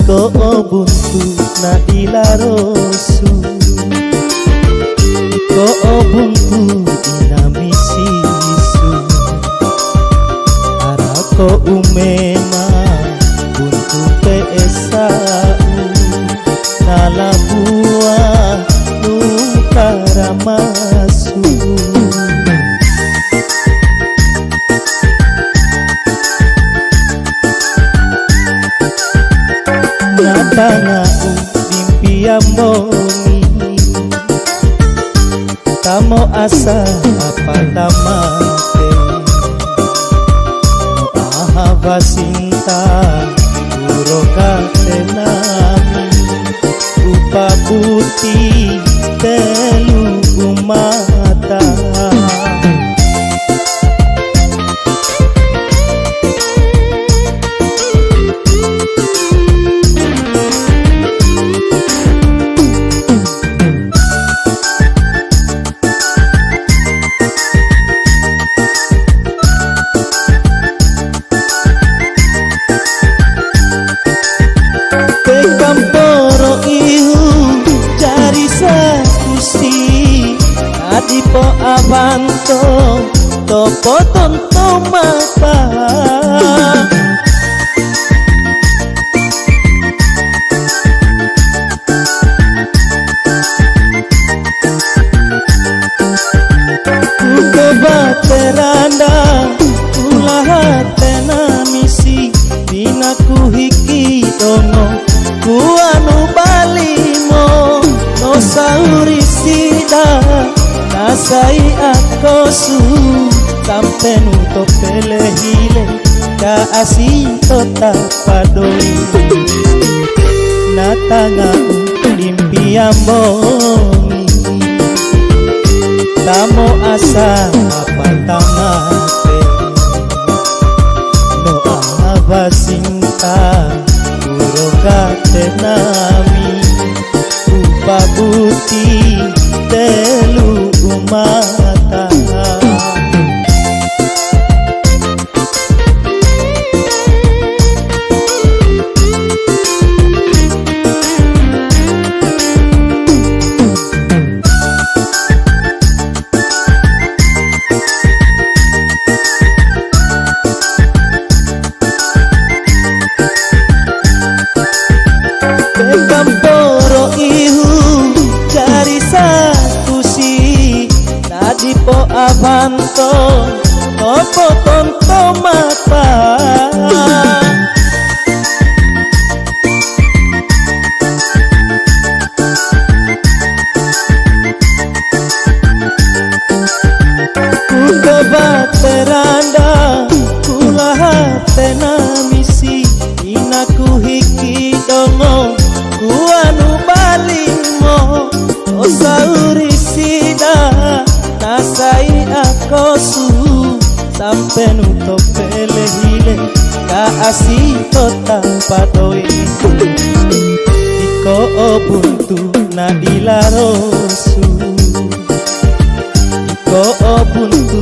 Iko buntu nadila rosu, iko buntu inamisisu, arako umema buntu peesau, nalabua nukaramasu. Natangau mimpi amboni, tamo asa apa tamate, no ahava sinta urokate nami, rupa putih telu mata. Kamporo ihu cari sakusi, adipo avanto topo tonto mata. Uko bateranda ulahatena misi, dinaku hiki dono kuanu balimo, no sauri sida nasai akosu, sampai nuto pelehile ka asinto tapadoi. Natangau limpi amboni, tamo asa apa tamate, no ahava sinta urokate nami, rupa putih telu mata. Kamporo ihu cari sakusi, nadipo avanto topo tonto mata. Uko bateranda kulahatena misi, inaku hiki dongo kuanu balimo, osauri sida nasai akosu, sampai nuto pelehile ka asinto tapadoi. Iko buntu nadila rosu, iko buntu